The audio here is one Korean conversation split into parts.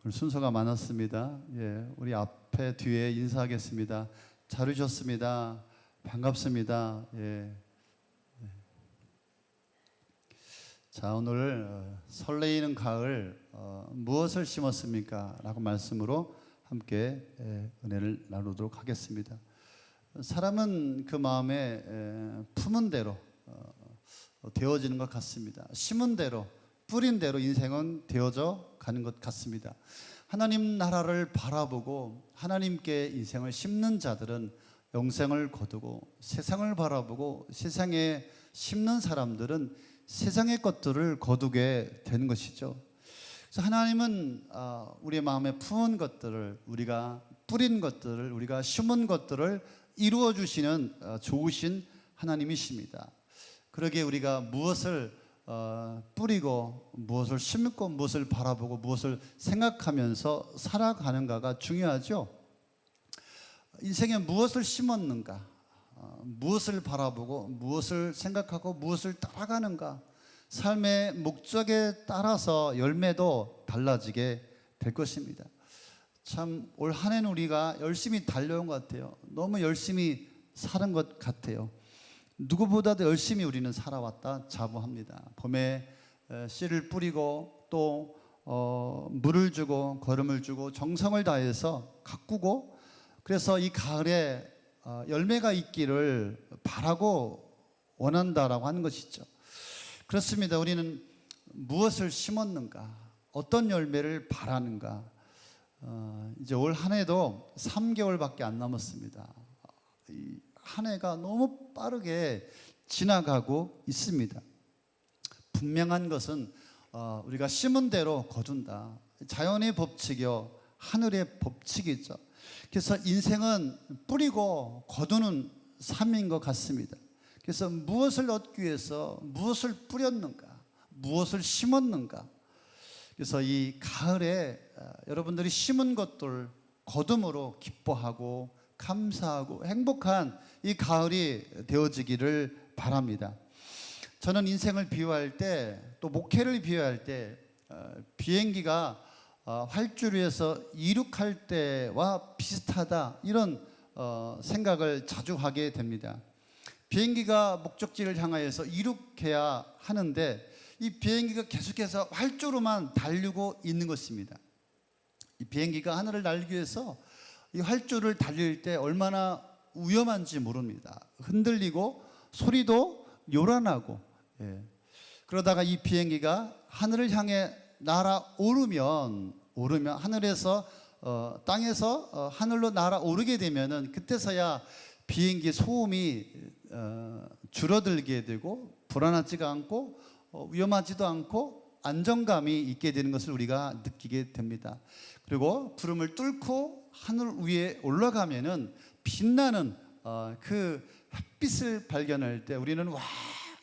오늘 순서가 많았습니다. 예, 우리 앞에 뒤에 인사하겠습니다. 잘 오셨습니다. 반갑습니다. 예. 자, 오늘 설레이는 가을 무엇을 심었습니까? 라고 말씀으로 함께 은혜를 나누도록 하겠습니다. 사람은 그 마음에 품은 대로 되어지는 것 같습니다. 심은 대로, 뿌린 대로 인생은 되어져 가는 것 같습니다. 하나님 나라를 바라보고 하나님께 인생을 심는 자들은 영생을 거두고, 세상을 바라보고 세상에 심는 사람들은 세상의 것들을 거두게 되는 것이죠. 그래서 하나님은 우리의 마음에 품은 것들을, 우리가 뿌린 것들을, 우리가 심은 것들을 이루어 주시는 좋으신 하나님이십니다. 그러기에 우리가 무엇을 뿌리고 무엇을 심고 무엇을 바라보고 무엇을 생각하면서 살아가는가가 중요하죠. 인생에 무엇을 심었는가, 무엇을 바라보고 무엇을 생각하고 무엇을 따라가는가, 삶의 목적에 따라서 열매도 달라지게 될 것입니다. 참 올 한 해는 우리가 열심히 달려온 것 같아요. 너무 열심히 사는 것 같아요. 누구보다도 열심히 우리는 살아왔다 자부합니다. 봄에 씨를 뿌리고 또 물을 주고 거름을 주고 정성을 다해서 가꾸고, 그래서 이 가을에 열매가 있기를 바라고 원한다라고 하는 것이죠. 그렇습니다. 우리는 무엇을 심었는가, 어떤 열매를 바라는가. 이제 올 한 해도 3개월밖에 안 남았습니다. 이 한 해가 너무 빠르게 지나가고 있습니다. 분명한 것은 우리가 심은 대로 거둔다. 자연의 법칙이요, 하늘의 법칙이죠. 그래서 인생은 뿌리고 거두는 삶인 것 같습니다. 그래서 무엇을 얻기 위해서 무엇을 뿌렸는가, 무엇을 심었는가. 그래서 이 가을에 여러분들이 심은 것들 거둠으로 기뻐하고 감사하고 행복한 이 가을이 되어지기를 바랍니다. 저는 인생을 비유할 때, 또 목회를 비유할 때 비행기가 활주로에서 이륙할 때와 비슷하다, 이런 생각을 자주 하게 됩니다. 비행기가 목적지를 향하여서 이륙해야 하는데 이 비행기가 계속해서 활주로만 달리고 있는 것입니다. 이 비행기가 하늘을 날기 위해서 이 활주로를 달릴 때 얼마나 위험한지 모릅니다. 흔들리고 소리도 요란하고, 그러다가 이 비행기가 하늘을 향해 날아오르면 하늘에서 땅에서 하늘로 날아오르게 되면은 그때서야 비행기 소음이 줄어들게 되고 불안하지가 않고 위험하지도 않고 안정감이 있게 되는 것을 우리가 느끼게 됩니다. 그리고 구름을 뚫고 하늘 위에 올라가면은 빛나는 그 햇빛을 발견할 때 우리는 와,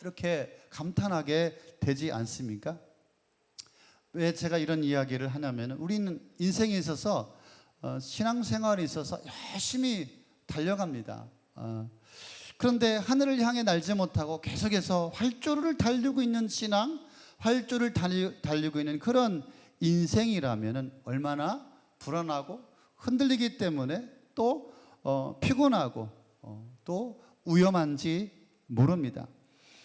이렇게 감탄하게 되지 않습니까? 왜 제가 이런 이야기를 하냐면, 우리는 인생에 있어서 신앙생활에 있어서 열심히 달려갑니다. 그런데 하늘을 향해 날지 못하고 계속해서 활주로를 달리고 있는 신앙, 활주로를 달리고 있는 그런 인생이라면 얼마나 불안하고 흔들리기 때문에 또 피곤하고 또 위험한지 모릅니다.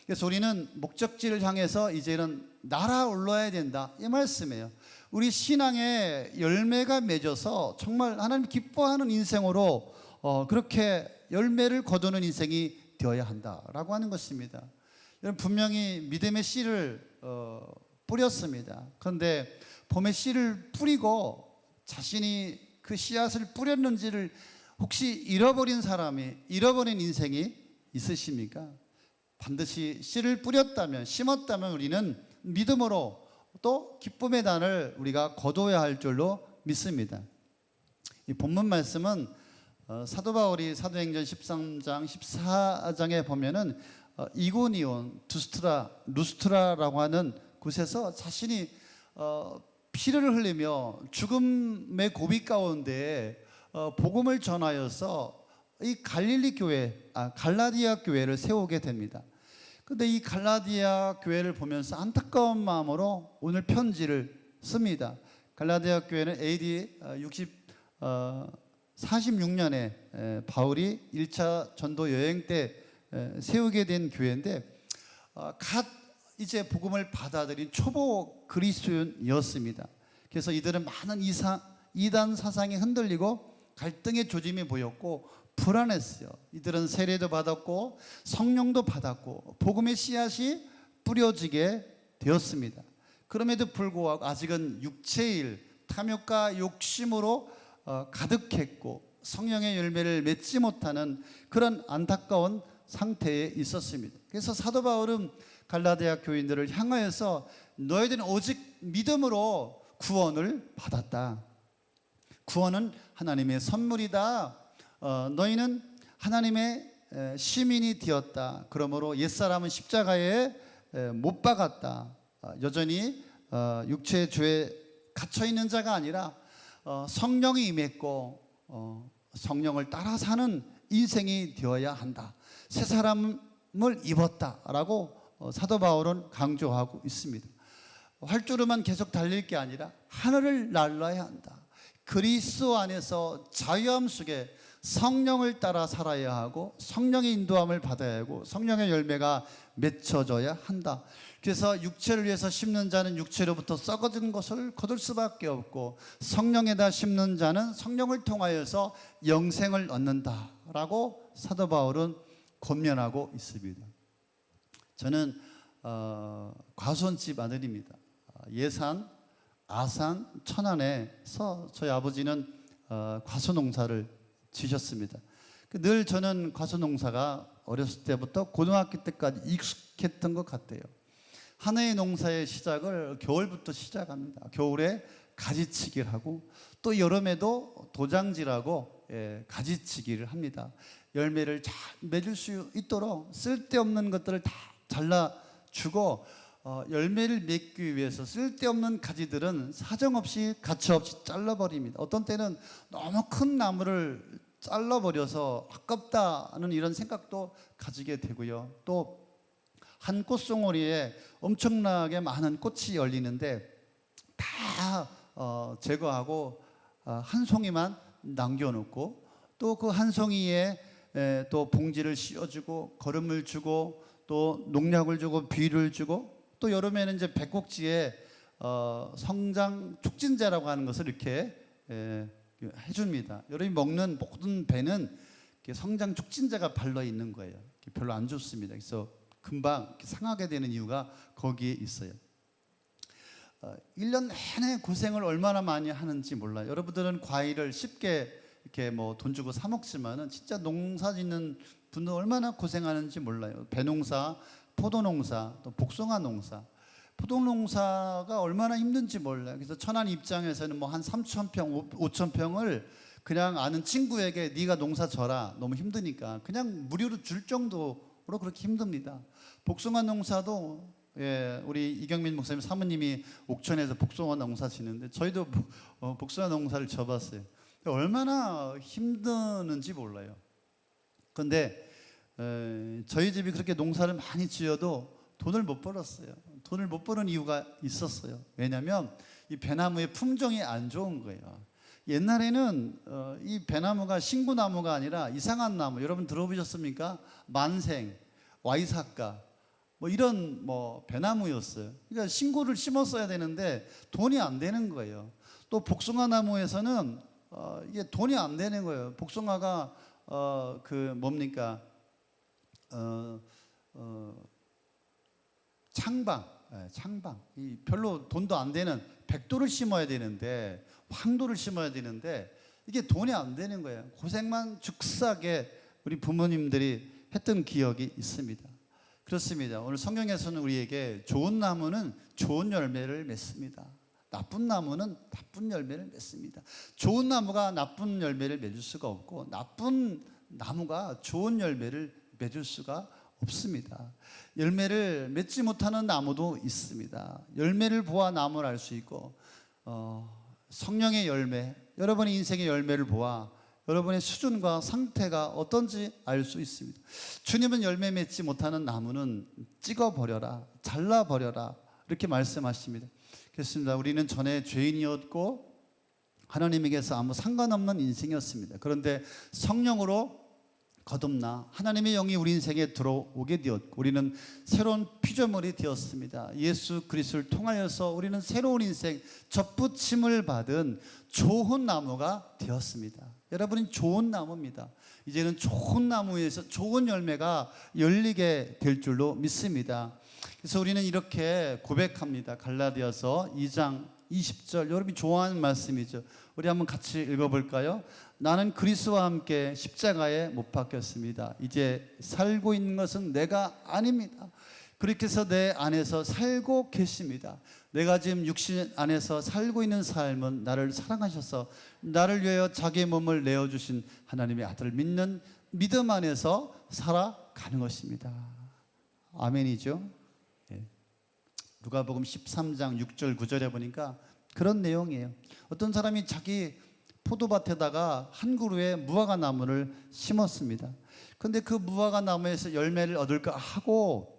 그래서 우리는 목적지를 향해서 이제는 날아올라야 된다, 이 말씀이에요. 우리 신앙의 열매가 맺어서 정말 하나님 기뻐하는 인생으로 그렇게 열매를 거두는 인생이 되어야 한다라고 하는 것입니다. 여러분, 분명히 믿음의 씨를 뿌렸습니다. 그런데 봄에 씨를 뿌리고 자신이 그 씨앗을 뿌렸는지를 혹시 잃어버린 인생이 있으십니까? 반드시 씨를 뿌렸다면, 심었다면 우리는 믿음으로 또 기쁨의 단을 우리가 거둬야 할 줄로 믿습니다. 이 본문 말씀은 사도 바울이 사도행전 13장 14장에 보면은 이고니온, 루스트라라고 하는 곳에서 자신이 피를 흘리며 죽음의 고비 가운데 복음을 전하여서 이 갈라디아 교회를 세우게 됩니다. 그런데 이 갈라디아 교회를 보면서 안타까운 마음으로 오늘 편지를 씁니다. 갈라디아 교회는 AD 46년에 바울이 1차 전도 여행 때 세우게 된 교회인데 갓 이제 복음을 받아들인 초보 그리스도인이었습니다. 그래서 이들은 많은 이단 사상이 흔들리고 갈등의 조짐이 보였고 불안했어요. 이들은 세례도 받았고 성령도 받았고 복음의 씨앗이 뿌려지게 되었습니다. 그럼에도 불구하고 아직은 육체의 일, 탐욕과 욕심으로 가득했고 성령의 열매를 맺지 못하는 그런 안타까운 상태에 있었습니다. 그래서 사도 바울은 갈라디아 교인들을 향하여서 너희들은 오직 믿음으로 구원을 받았다. 구원은 하나님의 선물이다. 너희는 하나님의 시민이 되었다. 그러므로 옛사람은 십자가에 못 박았다. 여전히 육체의 죄에 갇혀 있는 자가 아니라 성령이 임했고 성령을 따라 사는 인생이 되어야 한다. 새 사람을 입었다라고 사도 바울은 강조하고 있습니다. 활주로만 계속 달릴 게 아니라 하늘을 날아야 한다. 그리스도 안에서 자유함 속에 성령을 따라 살아야 하고 성령의 인도함을 받아야 하고 성령의 열매가 맺혀져야 한다. 그래서 육체를 위해서 심는 자는 육체로부터 썩어진 것을 거둘 수밖에 없고 성령에다 심는 자는 성령을 통하여서 영생을 얻는다라고 사도 바울은 권면하고 있습니다. 저는 과수원집 아들입니다. 예산, 아산, 천안에서 저희 아버지는 과수농사를 지셨습니다. 늘 저는 과수농사가 어렸을 때부터 고등학교 때까지 익숙했던 것 같아요. 하나의 농사의 시작을 겨울부터 시작합니다. 겨울에 가지치기를 하고 또 여름에도 도장질하고 가지치기를 합니다. 열매를 잘 맺을 수 있도록 쓸데없는 것들을 다 잘라주고 열매를 맺기 위해서 쓸데없는 가지들은 사정없이 가차없이 잘라버립니다. 어떤 때는 너무 큰 나무를 잘라버려서 아깝다는 이런 생각도 가지게 되고요. 또 한 꽃송오리에 엄청나게 많은 꽃이 열리는데 다 제거하고 한 송이만 남겨놓고 또 그 한 송이에 또 봉지를 씌워주고 거름을 주고 또 농약을 주고 비를 주고 또 여름에는 이제 백곡지에 성장 촉진제라고 하는 것을 이렇게 해줍니다. 여러분이 먹는 모든 배는 성장 촉진제가 발라 있는 거예요. 별로 안 좋습니다. 그래서 금방 상하게 되는 이유가 거기에 있어요. 1년 내내 고생을 얼마나 많이 하는지 몰라요. 여러분들은 과일을 쉽게 이렇게 뭐 돈 주고 사 먹지만은 진짜 농사 짓는 분들 얼마나 고생하는지 몰라요. 배농사, 포도농사, 또 복숭아 농사. 포도농사가 얼마나 힘든지 몰라요. 그래서 천안 입장에서는 뭐 한 3,000평, 5,000평을 그냥 아는 친구에게 네가 농사 져라. 너무 힘드니까 그냥 무료로 줄 정도로 그렇게 힘듭니다. 복숭아 농사도 우리 이경민 목사님 사모님이 옥천에서 복숭아 농사 지는데 저희도 복숭아 농사를 져봤어요. 얼마나 힘드는지 몰라요. 그런데 저희 집이 그렇게 농사를 많이 지어도 돈을 못 벌었어요. 돈을 못 버는 이유가 있었어요. 왜냐하면 이 배나무의 품종이 안 좋은 거예요. 옛날에는 이 배나무가 신구나무가 아니라 이상한 나무, 여러분 들어보셨습니까? 만생, 와이사카 뭐 이런 뭐 배나무였어요. 그러니까 신구를 심었어야 되는데 돈이 안 되는 거예요. 또 복숭아 나무에서는 이게 돈이 안 되는 거예요. 복숭아가 그 뭡니까? 창방. 이 별로 돈도 안 되는 백도를 심어야 되는데 황도를 심어야 되는데 이게 돈이 안 되는 거예요. 고생만 죽사게 우리 부모님들이 했던 기억이 있습니다. 그렇습니다. 오늘 성경에서는 우리에게 좋은 나무는 좋은 열매를 맺습니다. 나쁜 나무는 나쁜 열매를 맺습니다. 좋은 나무가 나쁜 열매를 맺을 수가 없고 나쁜 나무가 좋은 열매를 맺을 수가 없습니다. 열매를 맺지 못하는 나무도 있습니다. 열매를 보아 나무를 알 수 있고 성령의 열매, 여러분의 인생의 열매를 보아 여러분의 수준과 상태가 어떤지 알 수 있습니다. 주님은 열매 맺지 못하는 나무는 찍어버려라, 잘라버려라 이렇게 말씀하십니다. 그렇습니다. 우리는 전에 죄인이었고 하나님에게서 아무 상관없는 인생이었습니다. 그런데 성령으로 거듭나 하나님의 영이 우리 인생에 들어오게 되었고 우리는 새로운 피조물이 되었습니다. 예수 그리스도를 통하여서 우리는 새로운 인생, 접붙임을 받은 좋은 나무가 되었습니다. 여러분은 좋은 나무입니다. 이제는 좋은 나무에서 좋은 열매가 열리게 될 줄로 믿습니다. 그래서 우리는 이렇게 고백합니다. 갈라디아서 2장 20절, 여러분이 좋아하는 말씀이죠. 우리 한번 같이 읽어볼까요? 나는 그리스도와 함께 십자가에 못 박혔습니다. 이제 살고 있는 것은 내가 아닙니다. 그렇게 해서 내 안에서 살고 계십니다. 내가 지금 육신 안에서 살고 있는 삶은 나를 사랑하셔서 나를 위하여 자기의 몸을 내어주신 하나님의 아들을 믿는 믿음 안에서 살아가는 것입니다. 아멘이죠. 누가복음 13장 6절 9절에 보니까 그런 내용이에요. 어떤 사람이 자기 포도밭에다가 한 그루의 무화과 나무를 심었습니다. 그런데 그 무화과 나무에서 열매를 얻을까 하고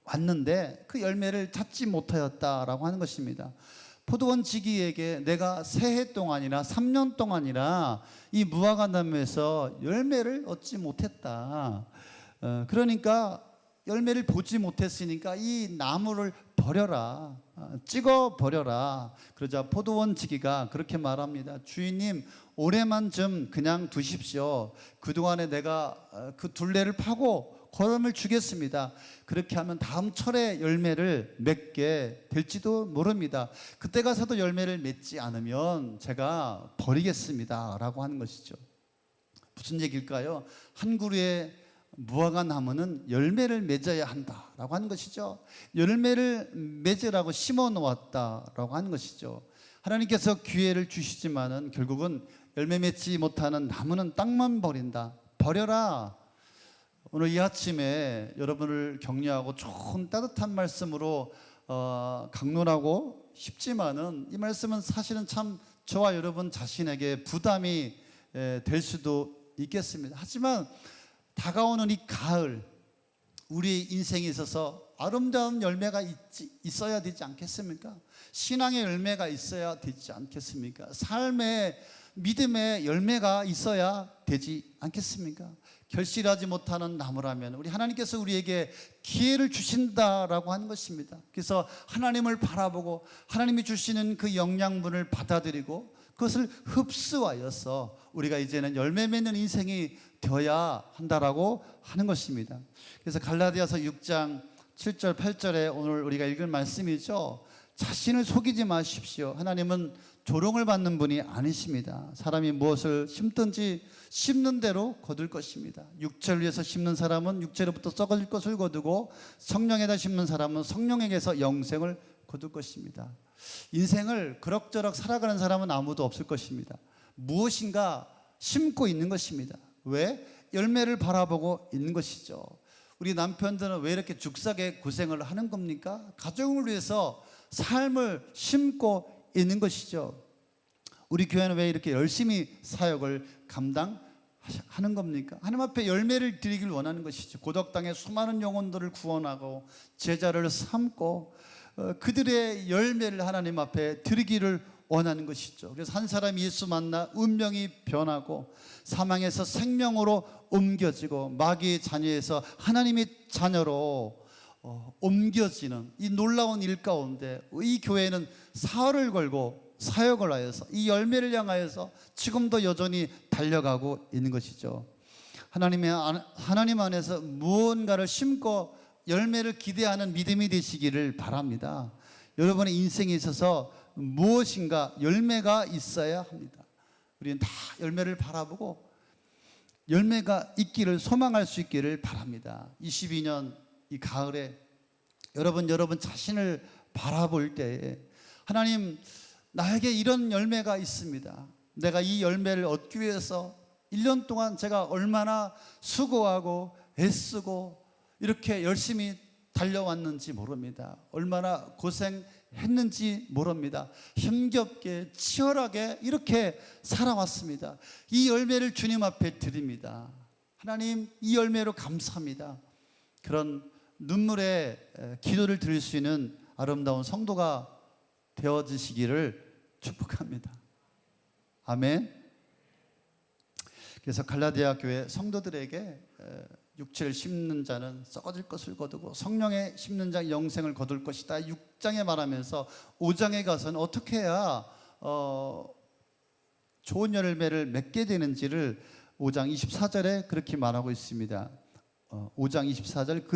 왔는데 그 열매를 찾지 못하였다라고 하는 것입니다. 포도원 지기에게 내가 새해 동안이나 3년 동안이나 이 무화과 나무에서 열매를 얻지 못했다. 그러니까 열매를 보지 못했으니까 이 나무를 버려라, 찍어 버려라. 그러자 포도원 지기가 그렇게 말합니다. 주인님, 올해만 좀 그냥 두십시오. 그동안에 내가 그 둘레를 파고 거름을 주겠습니다. 그렇게 하면 다음 철에 열매를 맺게 될지도 모릅니다. 그때 가서도 열매를 맺지 않으면 제가 버리겠습니다 라고 하는 것이죠. 무슨 얘기일까요? 한 그루의 무화과 나무는 열매를 맺어야 한다라고 하는 것이죠. 열매를 맺으라고 심어 놓았다라고 하는 것이죠. 하나님께서 기회를 주시지만은 결국은 열매 맺지 못하는 나무는 땅만 버린다. 버려라. 오늘 이 아침에 여러분을 격려하고 좋은 따뜻한 말씀으로 강론하고 싶지만은 이 말씀은 사실은 참 저와 여러분 자신에게 부담이 될 수도 있겠습니다. 하지만 다가오는 이 가을, 우리 인생에 있어서 아름다운 열매가 있어야 되지 않겠습니까? 신앙의 열매가 있어야 되지 않겠습니까? 삶의 믿음의 열매가 있어야 되지 않겠습니까? 결실하지 못하는 나무라면 우리 하나님께서 우리에게 기회를 주신다라고 하는 것입니다. 그래서 하나님을 바라보고 하나님이 주시는 그 영양분을 받아들이고 그것을 흡수하여서 우리가 이제는 열매 맺는 인생이 되어야 한다라고 하는 것입니다. 그래서 갈라디아서 6장 7절 8절에 오늘 우리가 읽을 말씀이죠. 자신을 속이지 마십시오. 하나님은 조롱을 받는 분이 아니십니다. 사람이 무엇을 심든지 심는 대로 거둘 것입니다. 육체를 위해서 심는 사람은 육체로부터 썩어질 것을 거두고 성령에다 심는 사람은 성령에게서 영생을 거둘 것입니다. 인생을 그럭저럭 살아가는 사람은 아무도 없을 것입니다. 무엇인가 심고 있는 것입니다. 왜? 열매를 바라보고 있는 것이죠. 우리 남편들은 왜 이렇게 죽사게 고생을 하는 겁니까? 가정을 위해서 삶을 심고 있는 것이죠. 우리 교회는 왜 이렇게 열심히 사역을 감당하는 겁니까? 하나님 앞에 열매를 드리길 원하는 것이죠. 고덕당의 수많은 영혼들을 구원하고 제자를 삼고 그들의 열매를 하나님 앞에 드리기를 원하는 것이죠. 그래서 한 사람이 예수 만나 운명이 변하고 사망에서 생명으로 옮겨지고 마귀의 자녀에서 하나님의 자녀로 옮겨지는 이 놀라운 일 가운데 이 교회는 사활을 걸고 사역을 하여서 이 열매를 향하여서 지금도 여전히 달려가고 있는 것이죠. 하나님 안에서 무언가를 심고 열매를 기대하는 믿음이 되시기를 바랍니다. 여러분의 인생에 있어서 무엇인가 열매가 있어야 합니다. 우리는 다 열매를 바라보고 열매가 있기를 소망할 수 있기를 바랍니다. 22년 이 가을에 여러분 자신을 바라볼 때에 하나님 나에게 이런 열매가 있습니다. 내가 이 열매를 얻기 위해서 1년 동안 제가 얼마나 수고하고 애쓰고 이렇게 열심히 달려왔는지 모릅니다. 얼마나 고생했는지 모릅니다. 힘겹게 치열하게 이렇게 살아왔습니다. 이 열매를 주님 앞에 드립니다. 하나님 이 열매로 감사합니다. 그런 눈물의 기도를 드릴 수 있는 아름다운 성도가 되어지시기를 축복합니다. 아멘. 그래서 갈라디아 교회 성도들에게 육체를 심는 자는 썩어질 것을 거두고 성령에 심는 자 영생을 거둘 것이다. 6장에 말하면서 5장에 가서는 어떻게 해야 좋은 열매를 맺게 되는지를 5장 24절에 그렇게 말하고 있습니다. 5장 24절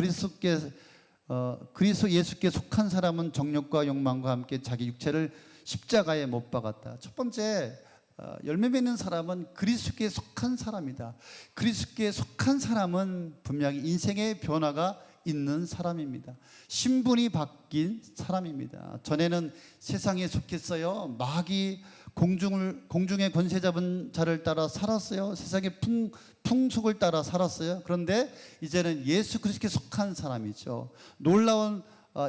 그리스도 예수께 속한 사람은 정욕과 욕망과 함께 자기 육체를 십자가에 못 박았다. 첫 번째 열매 맺는 사람은 그리스도께 속한 사람이다. 그리스도께 속한 사람은 분명히 인생의 변화가 있는 사람입니다. 신분이 바뀐 사람입니다. 전에는 세상에 속했어요. 마귀 공중의 권세 잡은 자를 따라 살았어요. 세상의 풍속을 따라 살았어요. 그런데 이제는 예수 그리스도께 속한 사람이죠. 놀라운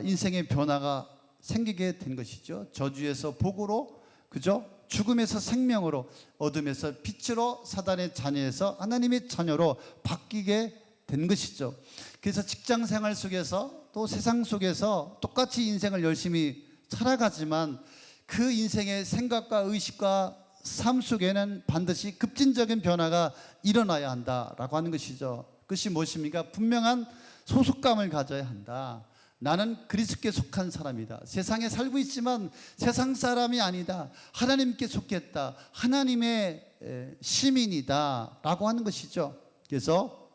인생의 변화가 생기게 된 것이죠. 저주에서 복으로, 그죠? 죽음에서 생명으로, 어둠에서 빛으로, 사단의 자녀에서 하나님의 자녀로 바뀌게 된 것이죠. 그래서 직장 생활 속에서 또 세상 속에서 똑같이 인생을 열심히 살아가지만 그 인생의 생각과 의식과 삶 속에는 반드시 급진적인 변화가 일어나야 한다라고 하는 것이죠. 그것이 무엇입니까? 분명한 소속감을 가져야 한다. 나는 그리스도께 속한 사람이다. 세상에 살고 있지만 세상 사람이 아니다. 하나님께 속했다. 하나님의 시민이다 라고 하는 것이죠. 그래서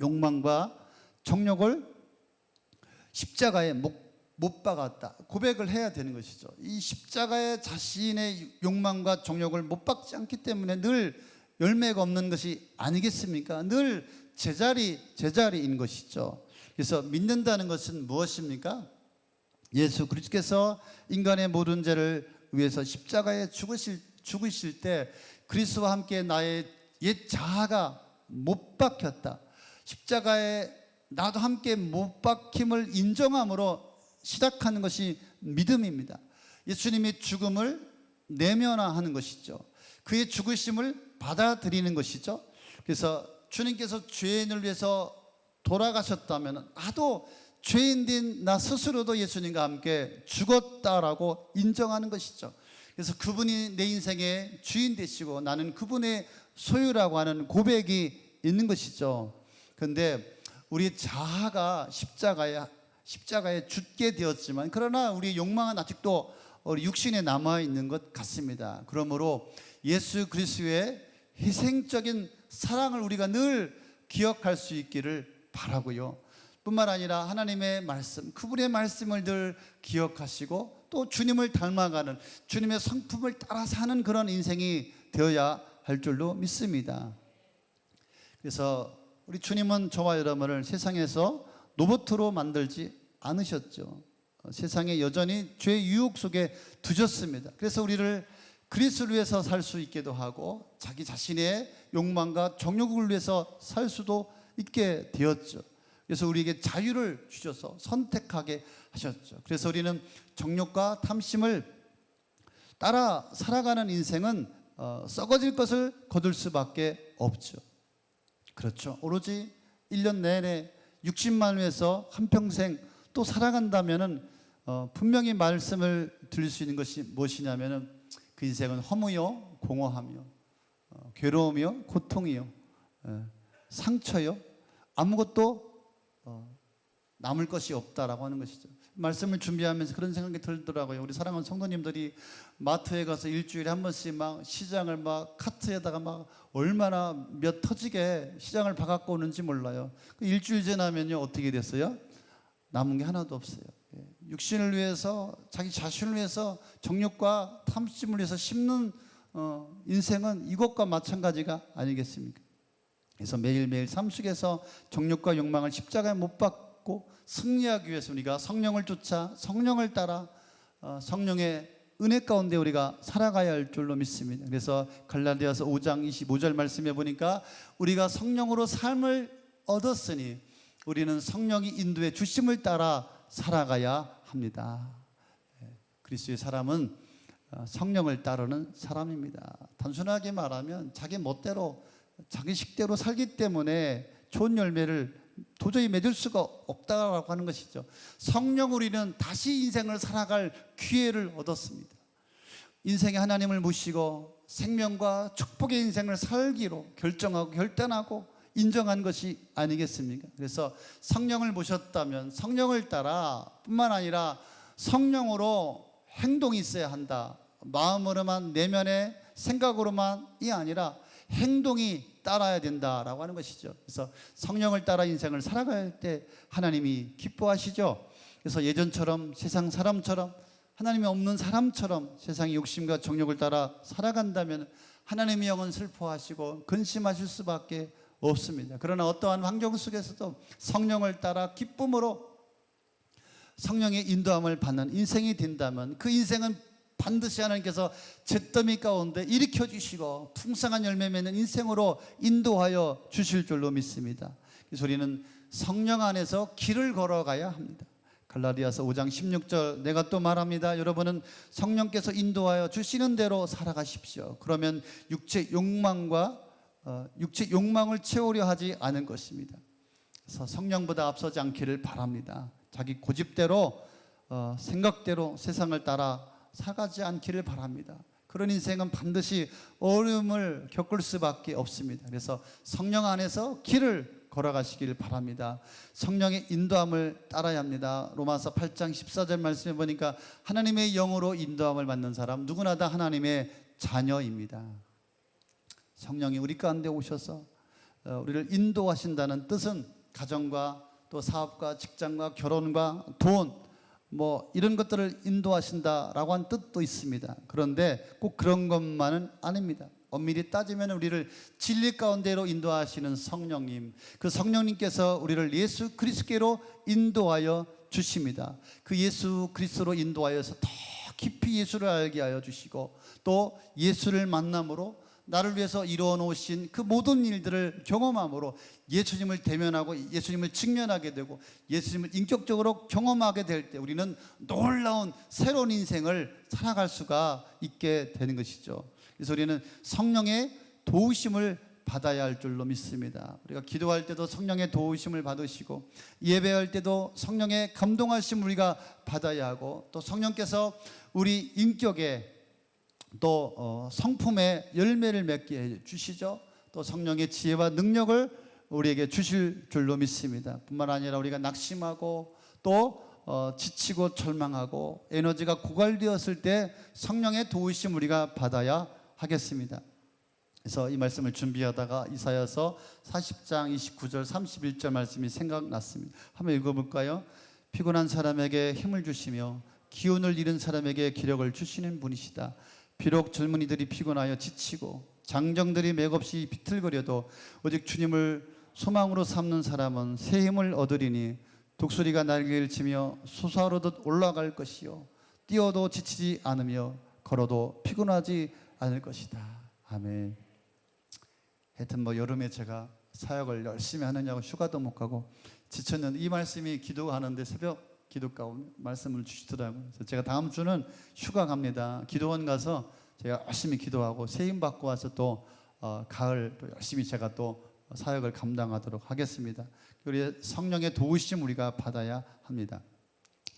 욕망과 정욕을 십자가에 못 박았다. 고백을 해야 되는 것이죠. 이 십자가에 자신의 욕망과 정욕을 못 박지 않기 때문에 늘 열매가 없는 것이 아니겠습니까? 늘 제자리인 것이죠. 그래서 믿는다는 것은 무엇입니까? 예수 그리스도께서 인간의 모든 죄를 위해서 십자가에 죽으실 때 그리스도와 함께 나의 옛 자아가 못 박혔다. 십자가에 나도 함께 못 박힘을 인정함으로 시작하는 것이 믿음입니다. 예수님의 죽음을 내면화하는 것이죠. 그의 죽으심을 받아들이는 것이죠. 그래서 주님께서 죄인을 위해서 돌아가셨다면 나도 죄인된 나 스스로도 예수님과 함께 죽었다라고 인정하는 것이죠. 그래서 그분이 내 인생의 주인 되시고 나는 그분의 소유라고 하는 고백이 있는 것이죠. 그런데 우리 자아가 십자가에 죽게 되었지만 그러나 우리 욕망은 아직도 우리 육신에 남아있는 것 같습니다. 그러므로 예수 그리스도의 희생적인 사랑을 우리가 늘 기억할 수 있기를 바라고요. 뿐만 아니라 하나님의 말씀, 그분의 말씀을 늘 기억하시고 또 주님을 닮아가는 주님의 성품을 따라 사는 그런 인생이 되어야 할 줄로 믿습니다. 그래서 우리 주님은 저와 여러분을 세상에서 로봇으로 만들지 않으셨죠. 세상에 여전히 죄의 유혹 속에 두셨습니다. 그래서 우리를 그리스도를 위해서 살 수 있게도 하고 자기 자신의 욕망과 정욕을 위해서 살 수도 있게 되었죠. 그래서 우리에게 자유를 주셔서 선택하게 하셨죠. 그래서 우리는 정욕과 탐심을 따라 살아가는 인생은 썩어질 것을 거둘 수밖에 없죠. 그렇죠. 오로지 1년 내내 60만 위해서 한평생 또 살아간다면은 분명히 말씀을 드릴 수 있는 것이 무엇이냐면은 그 인생은 허무요 공허하며 괴로우며 고통이요 상처요 아무것도 남을 것이 없다라고 하는 것이죠. 말씀을 준비하면서 그런 생각이 들더라고요. 우리 사랑하는 성도님들이 마트에 가서 일주일에 한 번씩 막 시장을 막 카트에다가 막 얼마나 몇 터지게 시장을 봐갖고 오는지 몰라요. 일주일 지나면요 어떻게 됐어요? 남은 게 하나도 없어요. 육신을 위해서 자기 자신을 위해서 정욕과 탐심을 위해서 심는 인생은 이것과 마찬가지가 아니겠습니까? 그래서 매일매일 삶 속에서 정욕과 욕망을 십자가에 못 박고 승리하기 위해서 우리가 성령을 쫓아 성령을 따라 성령의 은혜 가운데 우리가 살아가야 할 줄로 믿습니다. 그래서 갈라디아서 5장 25절 말씀해 보니까 우리가 성령으로 삶을 얻었으니 우리는 성령이 인도해 주심을 따라 살아가야 합니다. 그리스도의 사람은 성령을 따르는 사람입니다. 단순하게 말하면 자기 멋대로 자기 식대로 살기 때문에 좋은 열매를 도저히 맺을 수가 없다라고 하는 것이죠. 성령 우리는 다시 인생을 살아갈 기회를 얻었습니다. 인생에 하나님을 모시고 생명과 축복의 인생을 살기로 결정하고 결단하고 인정한 것이 아니겠습니까? 그래서 성령을 모셨다면 성령을 따라 뿐만 아니라 성령으로 행동이 있어야 한다. 마음으로만, 내면의 생각으로만이 아니라 행동이 따라야 된다라고 하는 것이죠. 그래서 성령을 따라 인생을 살아갈 때 하나님이 기뻐하시죠. 그래서 예전처럼 세상 사람처럼 하나님이 없는 사람처럼 세상의 욕심과 정욕을 따라 살아간다면 하나님의 영은 슬퍼하시고 근심하실 수밖에 없습니다. 그러나 어떠한 환경 속에서도 성령을 따라 기쁨으로 성령의 인도함을 받는 인생이 된다면 그 인생은 반드시 하나님께서 잿더미 가운데 일으켜 주시고 풍성한 열매 맺는 인생으로 인도하여 주실 줄로 믿습니다. 그래서 우리는 성령 안에서 길을 걸어가야 합니다. 갈라디아서 5장 16절 내가 또 말합니다. 여러분은 성령께서 인도하여 주시는 대로 살아가십시오. 그러면 육체 욕망을 채우려 하지 않은 것입니다. 그래서 성령보다 앞서지 않기를 바랍니다. 자기 고집대로 생각대로 세상을 따라 살아가지 않기를 바랍니다. 그런 인생은 반드시 어려움을 겪을 수밖에 없습니다. 그래서 성령 안에서 길을 걸어가시길 바랍니다. 성령의 인도함을 따라야 합니다. 로마서 8장 14절 말씀해 보니까 하나님의 영으로 인도함을 받는 사람 누구나 다 하나님의 자녀입니다. 성령이 우리 가운데 오셔서 우리를 인도하신다는 뜻은 가정과 또 사업과 직장과 결혼과 돈 이런 것들을 인도하신다라고 한 뜻도 있습니다. 그런데 꼭 그런 것만은 아닙니다. 엄밀히 따지면 우리를 진리 가운데로 인도하시는 성령님, 그 성령님께서 우리를 예수 그리스도로 인도하여 주십니다. 그 예수 그리스도로 인도하여서 더 깊이 예수를 알게 하여 주시고 또 예수를 만남으로 나를 위해서 이루어 놓으신 그 모든 일들을 경험함으로 예수님을 대면하고 예수님을 직면하게 되고 예수님을 인격적으로 경험하게 될 때 우리는 놀라운 새로운 인생을 살아갈 수가 있게 되는 것이죠. 그래서 우리는 성령의 도우심을 받아야 할 줄로 믿습니다. 우리가 기도할 때도 성령의 도우심을 받으시고 예배할 때도 성령의 감동하심 우리가 받아야 하고 또 성령께서 우리 인격에 또 성품의 열매를 맺게 해 주시죠. 또 성령의 지혜와 능력을 우리에게 주실 줄로 믿습니다. 뿐만 아니라 우리가 낙심하고 또 지치고 절망하고 에너지가 고갈되었을 때 성령의 도우심 우리가 받아야 하겠습니다. 그래서 이 말씀을 준비하다가 이사야서 40장 29절 31절 말씀이 생각났습니다. 한번 읽어볼까요? 피곤한 사람에게 힘을 주시며 기운을 잃은 사람에게 기력을 주시는 분이시다. 비록 젊은이들이 피곤하여 지치고 장정들이 맥없이 비틀거려도 오직 주님을 소망으로 삼는 사람은 새 힘을 얻으리니 독수리가 날개를 치며 솟아오르듯 올라갈 것이요 뛰어도 지치지 않으며 걸어도 피곤하지 않을 것이다. 아멘. 하여튼 여름에 제가 사역을 열심히 하느냐고 휴가도 못 가고 지쳤는데 이 말씀이 기도하는데 새벽 기도 가운데 말씀을 주시더라고요. 그래서 제가 다음 주는 휴가 갑니다. 기도원 가서 제가 열심히 기도하고 새 힘 받고 와서 또 가을 또 열심히 제가 또 사역을 감당하도록 하겠습니다. 우리 성령의 도우심 우리가 받아야 합니다.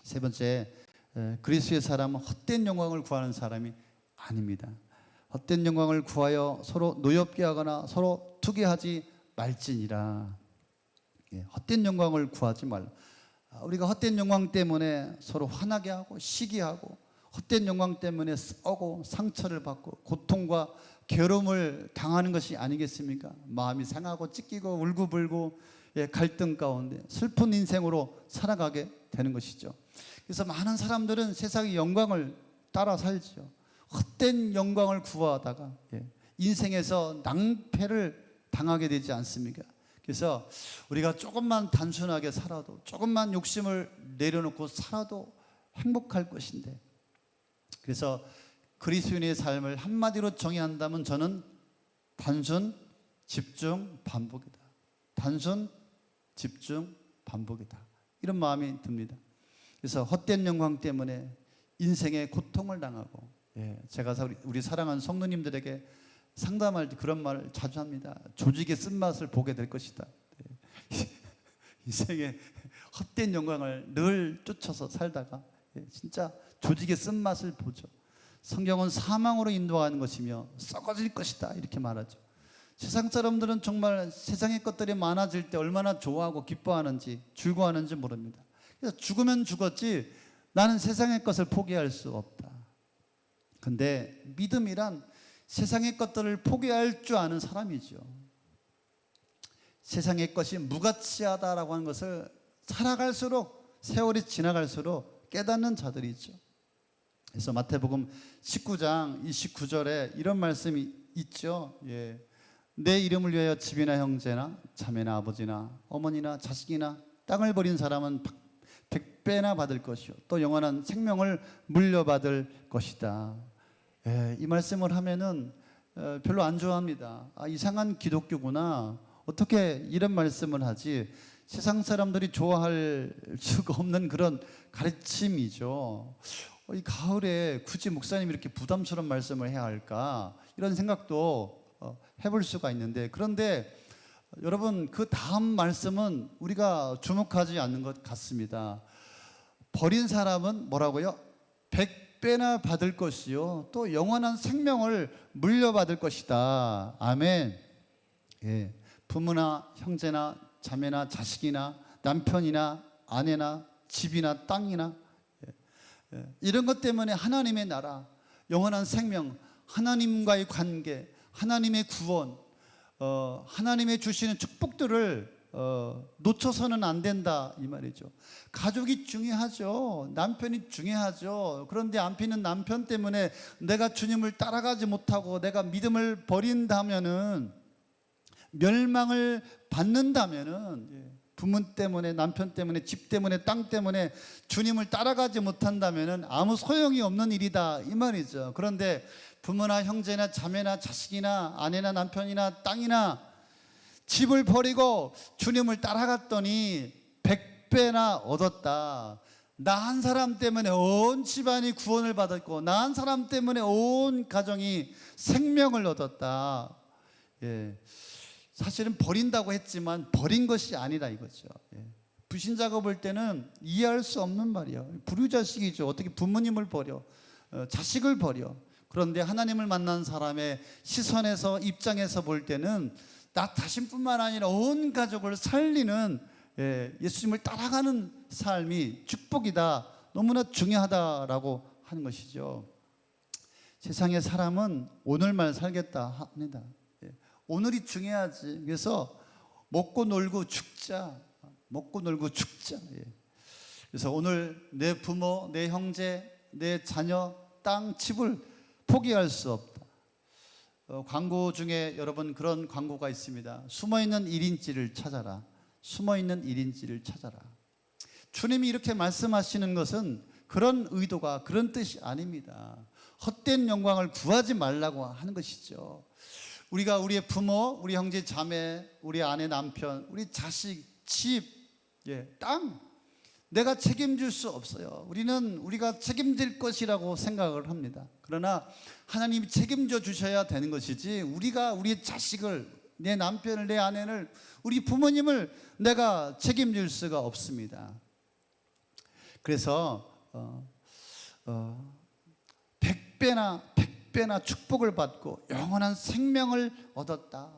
세 번째, 그리스도의 사람은 헛된 영광을 구하는 사람이 아닙니다. 헛된 영광을 구하여 서로 노엽게 하거나 서로 투기하지 말지니라. 헛된 영광을 구하지 말라. 우리가 헛된 영광 때문에 서로 화나게 하고 시기하고 헛된 영광 때문에 싸우고 상처를 받고 고통과 괴로움을 당하는 것이 아니겠습니까? 마음이 상하고 찢기고 울고불고 갈등 가운데 슬픈 인생으로 살아가게 되는 것이죠. 그래서 많은 사람들은 세상의 영광을 따라 살죠. 헛된 영광을 구하다가 인생에서 낭패를 당하게 되지 않습니까? 그래서 우리가 조금만 단순하게 살아도 조금만 욕심을 내려놓고 살아도 행복할 것인데 그래서 그리스도인의 삶을 한마디로 정의한다면 저는 단순, 집중, 반복이다. 단순, 집중, 반복이다. 이런 마음이 듭니다. 그래서 헛된 영광 때문에 인생의 고통을 당하고 제가 우리 사랑하는 성도님들에게 상담할 때 그런 말을 자주 합니다. 조직의 쓴맛을 보게 될 것이다. 인생의 헛된 영광을 늘 쫓아서 살다가 진짜 조직의 쓴맛을 보죠. 성경은 사망으로 인도하는 것이며 썩어질 것이다 이렇게 말하죠. 세상 사람들은 정말 세상의 것들이 많아질 때 얼마나 좋아하고 기뻐하는지 즐거워하는지 모릅니다. 그래서 죽으면 죽었지 나는 세상의 것을 포기할 수 없다. 근데 믿음이란 세상의 것들을 포기할 줄 아는 사람이죠. 세상의 것이 무가치하다라고 하는 것을 살아갈수록 세월이 지나갈수록 깨닫는 자들이죠. 그래서 마태복음 19장 29절에 이런 말씀이 있죠. 내 이름을 위하여 집이나 형제나 자매나 아버지나 어머니나 자식이나 땅을 버린 사람은 100배나 받을 것이요 또 영원한 생명을 물려받을 것이다. 이 말씀을 하면은 별로 안 좋아합니다. 이상한 기독교구나. 어떻게 이런 말씀을 하지? 세상 사람들이 좋아할 수가 없는 그런 가르침이죠. 이 가을에 굳이 목사님이 이렇게 부담스러운 말씀을 해야 할까? 이런 생각도 해볼 수가 있는데, 그런데 여러분 그 다음 말씀은 우리가 주목하지 않는 것 같습니다. 버린 사람은 뭐라고요? 100배나 받을 것이요 또 영원한 생명을 물려받을 것이다. 아멘. 부모나 형제나 자매나 자식이나 남편이나 아내나 집이나 땅이나 이런 것 때문에 하나님의 나라, 영원한 생명, 하나님과의 관계, 하나님의 구원, 하나님의 주시는 축복들을 놓쳐서는 안 된다 이 말이죠. 가족이 중요하죠. 남편이 중요하죠. 그런데 남편 때문에 내가 주님을 따라가지 못하고 내가 믿음을 버린다면은, 멸망을 받는다면은, 부모 때문에, 남편 때문에, 집 때문에, 땅 때문에 주님을 따라가지 못한다면은 아무 소용이 없는 일이다 이 말이죠. 그런데 부모나 형제나 자매나 자식이나 아내나 남편이나 땅이나 집을 버리고 주님을 따라갔더니 100배나 얻었다. 나 한 사람 때문에 온 집안이 구원을 받았고 나 한 사람 때문에 온 가정이 생명을 얻었다. 사실은 버린다고 했지만 버린 것이 아니라 이거죠. 불신자가 볼 때는 이해할 수 없는 말이에요. 불효자식이죠. 어떻게 부모님을 버려, 자식을 버려. 그런데 하나님을 만난 사람의 시선에서, 입장에서 볼 때는 나 자신뿐만 아니라 온 가족을 살리는 예수님을 따라가는 삶이 축복이다, 너무나 중요하다라고 하는 것이죠. 세상의 사람은 오늘만 살겠다 합니다. 오늘이 중요하지. 그래서 먹고 놀고 죽자. 먹고 놀고 죽자. 그래서 오늘 내 부모, 내 형제, 내 자녀, 땅, 집을 포기할 수 없다. 광고 중에 여러분 그런 광고가 있습니다. 숨어있는 1인치를 찾아라. 숨어있는 1인치를 찾아라. 주님이 이렇게 말씀하시는 것은 그런 의도가, 그런 뜻이 아닙니다. 헛된 영광을 구하지 말라고 하는 것이죠. 우리가 우리의 부모, 우리 형제 자매, 우리 아내 남편, 우리 자식, 집, 땅, 내가 책임질 수 없어요. 우리가 책임질 것이라고 생각을 합니다. 그러나 하나님이 책임져 주셔야 되는 것이지, 우리가 우리의 자식을, 내 남편을, 내 아내를, 우리 부모님을 내가 책임질 수가 없습니다. 그래서 100배나 축복을 받고 영원한 생명을 얻었다.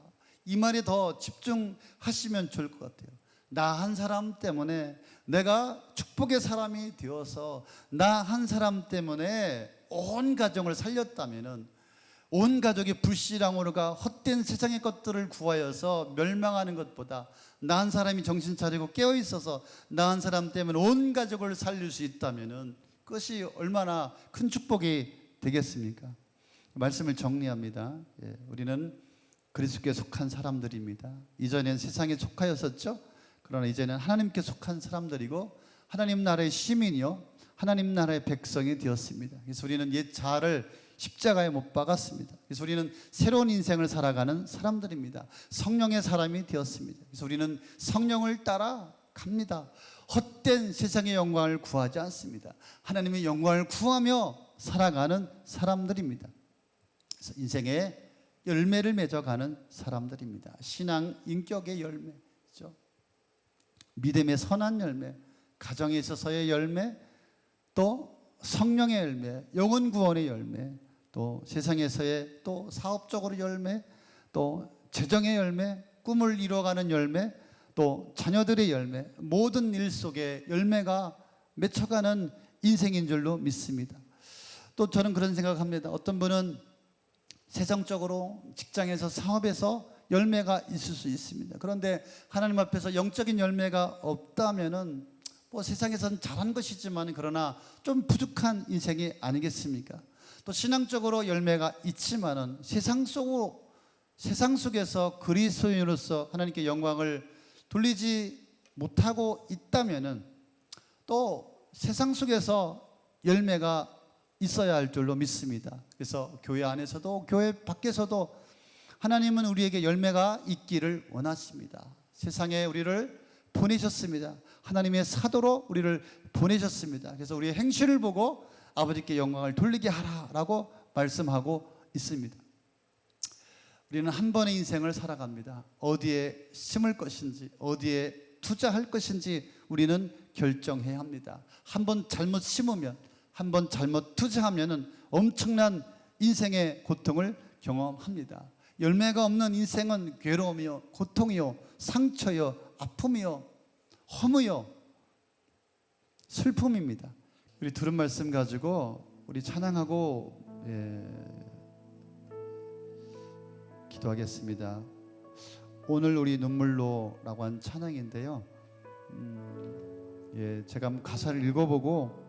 이 말에 더 집중하시면 좋을 것 같아요. 나 한 사람 때문에 내가 축복의 사람이 되어서 나 한 사람 때문에 온 가정을 살렸다면은, 온 가족이 불신앙으로가 헛된 세상의 것들을 구하여서 멸망하는 것보다 나 한 사람이 정신 차리고 깨어 있어서 나 한 사람 때문에 온 가족을 살릴 수 있다면은 그것이 얼마나 큰 축복이 되겠습니까? 말씀을 정리합니다. 우리는 그리스도께 속한 사람들입니다. 이전엔 세상에 속하였었죠. 그러나 이제는 하나님께 속한 사람들이고 하나님 나라의 시민이요 하나님 나라의 백성이 되었습니다. 그래서 우리는 옛 자아를 십자가에 못 박았습니다. 그래서 우리는 새로운 인생을 살아가는 사람들입니다. 성령의 사람이 되었습니다. 그래서 우리는 성령을 따라 갑니다. 헛된 세상의 영광을 구하지 않습니다. 하나님의 영광을 구하며 살아가는 사람들입니다. 그래서 인생의 열매를 맺어가는 사람들입니다. 신앙 인격의 열매죠. 믿음의 선한 열매, 가정에 있어서의 열매, 또 성령의 열매, 영혼 구원의 열매, 또 세상에서의 또 사업적으로 열매, 또 재정의 열매, 꿈을 이루어가는 열매, 또 자녀들의 열매, 모든 일 속에 열매가 맺혀가는 인생인 줄로 믿습니다. 또 저는 그런 생각합니다. 어떤 분은 세상적으로 직장에서 사업에서 열매가 있을 수 있습니다. 그런데 하나님 앞에서 영적인 열매가 없다면은 뭐 세상에서는 잘한 것이지만 그러나 좀 부족한 인생이 아니겠습니까? 또 신앙적으로 열매가 있지만은 세상 속에서 그리스도인으로서 하나님께 영광을 돌리지 못하고 있다면은 또 세상 속에서 열매가 있어야 할 줄로 믿습니다. 그래서 교회 안에서도 교회 밖에서도 하나님은 우리에게 열매가 있기를 원하십니다. 세상에 우리를 보내셨습니다. 하나님의 사도로 우리를 보내셨습니다. 그래서 우리의 행실을 보고 아버지께 영광을 돌리게 하라라고 말씀하고 있습니다. 우리는 한 번의 인생을 살아갑니다. 어디에 심을 것인지, 어디에 투자할 것인지 우리는 결정해야 합니다. 한 번 잘못 심으면, 한 번 잘못 투자하면 엄청난 인생의 고통을 경험합니다. 열매가 없는 인생은 괴로움이요, 고통이요, 상처요, 아픔이요, 허무요, 슬픔입니다. 우리 들은 말씀 가지고 우리 찬양하고 기도하겠습니다. 오늘 우리 눈물로라고 한 찬양인데요. 제가 한번 가사를 읽어보고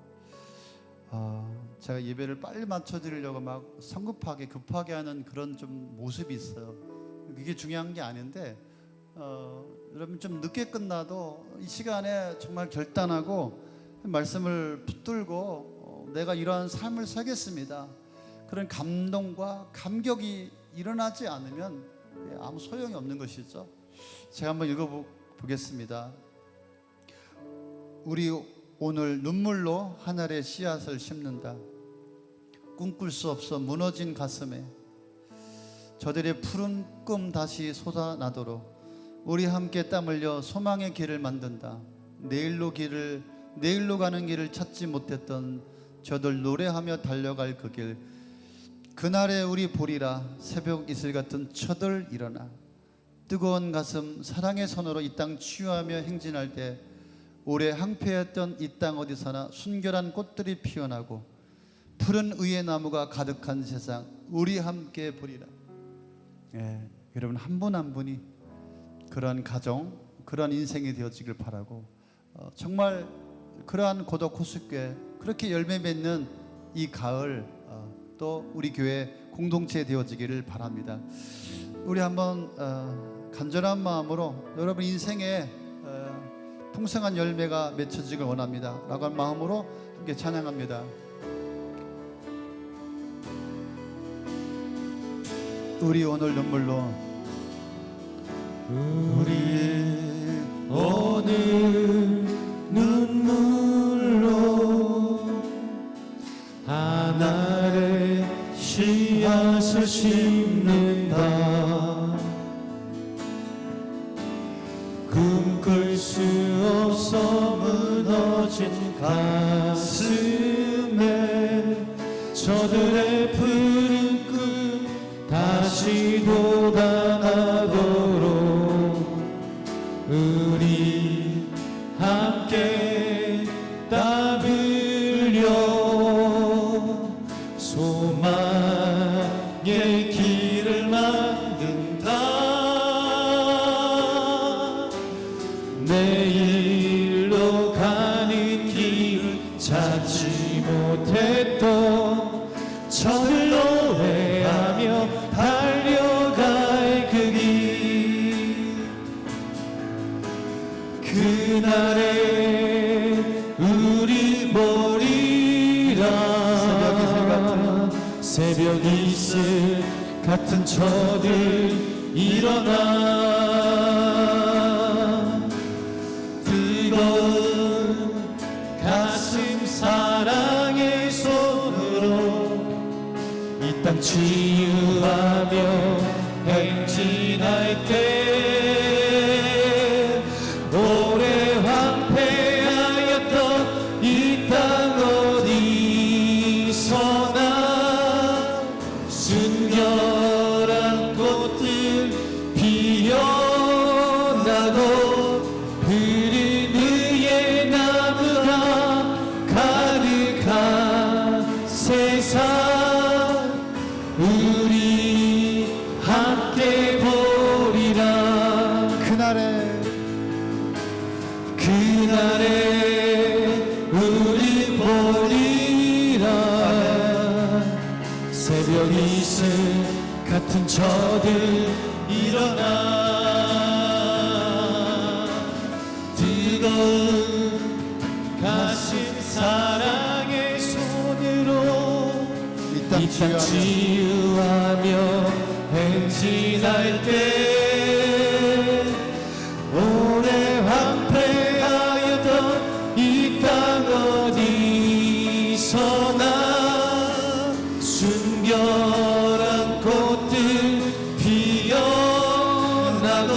제가 예배를 빨리 맞춰드리려고 막 성급하게 급하게 하는 그런 좀 모습이 있어요. 그게 중요한 게 아닌데 여러분 좀 늦게 끝나도 이 시간에 정말 결단하고 말씀을 붙들고 내가 이러한 삶을 살겠습니다. 그런 감동과 감격이 일어나지 않으면 아무 소용이 없는 것이죠. 제가 한번 읽어보겠습니다. 우리 오늘 눈물로 하늘의 씨앗을 심는다. 꿈꿀 수 없어 무너진 가슴에 저들의 푸른 꿈 다시 솟아나도록 우리 함께 땀 흘려 소망의 길을 만든다. 내일로 가는 길을 찾지 못했던 저들 노래하며 달려갈 그 길, 그날에 우리 보리라. 새벽 이슬 같은 저들 일어나 뜨거운 가슴 사랑의 손으로 이 땅 치유하며 행진할 때 오래 항폐했던 이 땅 어디서나 순결한 꽃들이 피어나고 푸른 의의 나무가 가득한 세상 우리 함께 보리라. 여러분 한 분 한 분이 그러한 가정, 그러한 인생이 되어지길 바라고 정말 그러한 고독 호숫교회 그렇게 열매 맺는 이 가을 또 우리 교회 공동체 되어지기를 바랍니다. 우리 한번 간절한 마음으로 여러분 인생에 풍성한 열매가 맺혀지길 원합니다 라고 한 마음으로 함께 찬양합니다. 우리 오늘 눈물로 우리 오늘 눈물로 하늘의 씨앗을 심는다. 꿈꿀 수 없어 무너진 가슴에 저들의 푸른 꿈 다시 돋아나도록 우리 함께 땀 흘려 소망의 길을 만든다. 내일로 가는 길 찾지 못했던 저들 노래하며 달려갈 그 길, 그날에 우리 보리라. 새벽 이슬 같은 저들 일어나 뜨거운 가슴 사랑의 손으로 이 땅 치유하며 행진할 때 오래 같은 저들 일어나 뜨거운 가슴 사랑의 손으로 이 땅 치유하며 행진할 때 오래 황폐하였던 이 땅 어디서나 순결한 꽃들 피어나고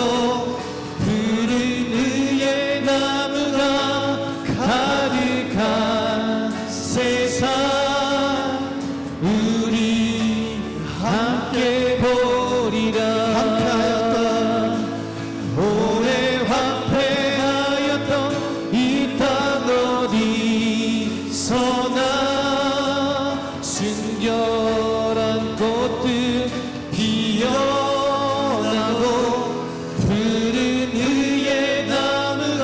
푸른 의의 나무가 가득한 세상 우리 함께 보리라. 오래 황폐하였던 이 땅 어디서나 순결한 꽃들 피어나고 푸른 의의 나무가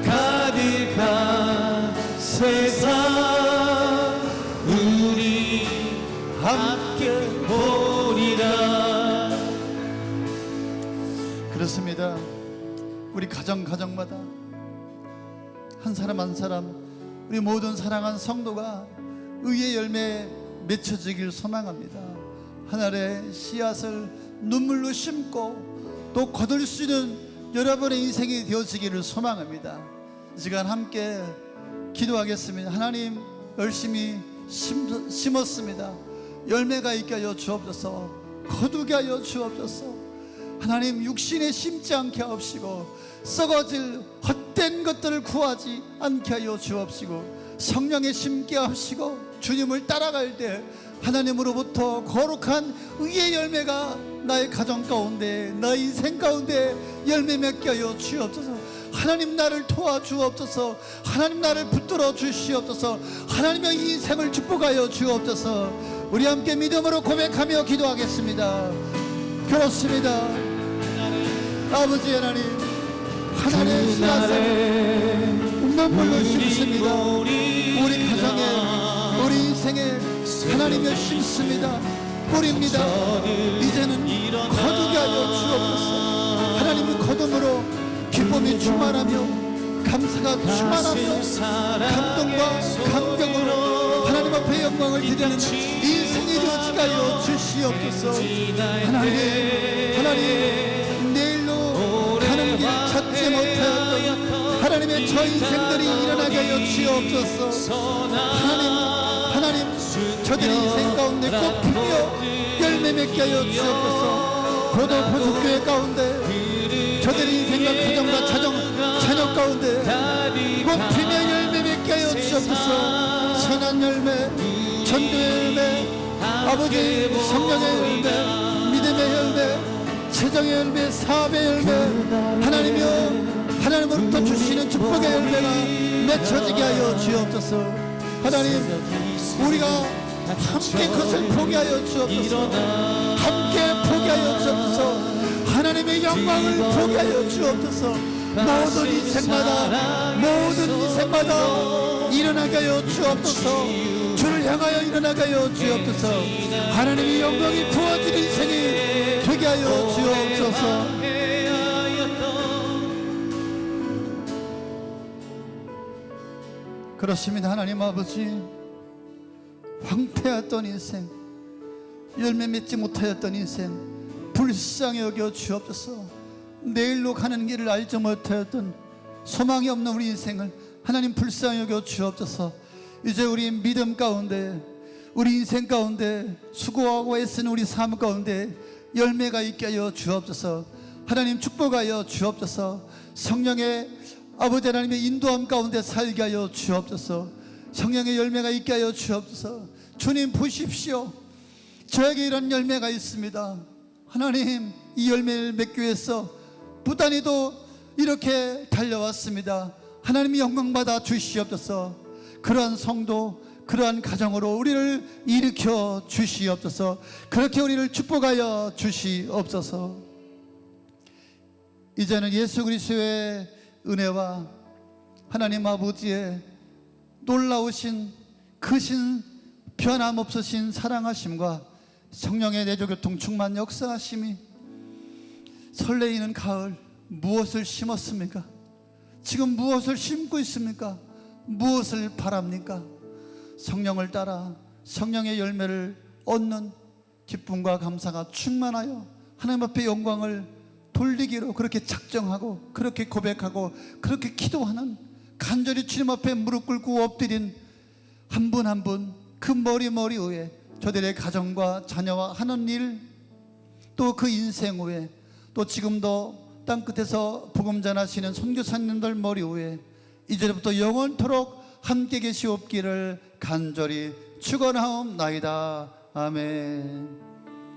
가득한 세상 우리 함께 보리라. 그렇습니다. 우리 가정마다 한 사람 한 사람 우리 모든 사랑하는 성도가 의의 열매에 맺혀지길 소망합니다. 하늘의 씨앗을 눈물로 심고 또 거둘 수 있는 여러분의 인생이 되어지기를 소망합니다. 이 시간 함께 기도하겠습니다. 하나님, 열심히 심었습니다. 열매가 있게 하여 주옵소서. 거두게 하여 주옵소서. 하나님, 육신에 심지 않게 하옵시고 썩어질 헛된 것들을 구하지 않게 하여 주옵시고 성령에 심게 하옵시고 주님을 따라갈 때 하나님으로부터 거룩한 의의 열매가 나의 가정 가운데 나의 인생 가운데 열매 맺게 하여 주옵소서. 하나님, 나를 도와주옵소서. 하나님, 나를 붙들어 주시옵소서. 하나님의 인생을 축복하여 주옵소서. 우리 함께 믿음으로 고백하며 기도하겠습니다. 그렇습니다. 아버지 하나님, 하나님의 씨앗을 눈물로 심습니다. 우리 가정에 우리 인생에 하나님을 심습니다. 뿌립니다. 이제는 거두게 하여 주옵소서. 하나님의 거둠으로 기쁨이 충만하며 감사가 충만하며 감동과 감격으로 하나님 앞에 영광을 드리는 인생이 되어지게 하여 주시옵소서. 하나님, 내일로 가는 길 찾지 못하였던 하나님의 저 인생들이 일어나게 하여 주옵소서. 하나님, 저들의 인생 가운데 꽃피며 열매 맺게 하여 주옵소서. 고도 보숙교회 가운데 저들의 인생과 가정과 자녀 가운데 꽃피며 열매 맺게 하여 주옵소서. 선한 열매, 전도의 열매, 아버지 성령의 열매, 믿음의 열매, 재정의 열매, 사업의 열매, 하나님이여, 하나님으로부터 주시는 축복의 열매가 맺혀지게 하여 주옵소서. 하나님, 우리가 함께 그것을 포기하여 주옵소서. 함께 포기하여 주옵소서. 하나님의 영광을 포기하여 주옵소서. 모든 인생마다 일어나게 하여 주옵소서. 주를 향하여 일어나게 하여 주옵소서. 하나님의 영광이 부어지는 인생이 되게 하여 주옵소서. 그렇습니다. 하나님 아버지, 황폐했던 인생, 열매 맺지 못하였던 인생 불쌍히 여겨 주옵소서. 내일로 가는 길을 알지 못하였던 소망이 없는 우리 인생을 하나님 불쌍히 여겨 주옵소서. 이제 우리 믿음 가운데, 우리 인생 가운데, 수고하고 애쓰는 우리 삶 가운데 열매가 있게 하여 주옵소서. 하나님 축복하여 주옵소서. 성령의 아버지 하나님의 인도함 가운데 살게 하여 주옵소서. 성령의 열매가 있게 하여 주옵소서. 주님 보십시오. 저에게 이런 열매가 있습니다. 하나님, 이 열매를 맺기 위해서 부단히도 이렇게 달려왔습니다. 하나님이 영광받아 주시옵소서. 그러한 성도, 그러한 가정으로 우리를 일으켜 주시옵소서. 그렇게 우리를 축복하여 주시옵소서. 이제는 예수 그리스도의 은혜와 하나님 아버지의 놀라우신 크신 변함없으신 사랑하심과 성령의 내조교통 충만 역사하심이 설레이는 가을 무엇을 심었습니까? 지금 무엇을 심고 있습니까? 무엇을 바랍니까? 성령을 따라 성령의 열매를 얻는 기쁨과 감사가 충만하여 하나님 앞에 영광을 돌리기로 그렇게 작정하고 그렇게 고백하고 그렇게 기도하는, 간절히 주님 앞에 무릎 꿇고 엎드린 한 분 한 분 그 머리 위에 저들의 가정과 자녀와 하는 일, 또 그 인생 위에, 또 지금도 땅끝에서 복음 전하시는 선교사님들 머리 위에 이제부터 영원토록 함께 계시옵기를 간절히 축원하옵나이다. 아멘.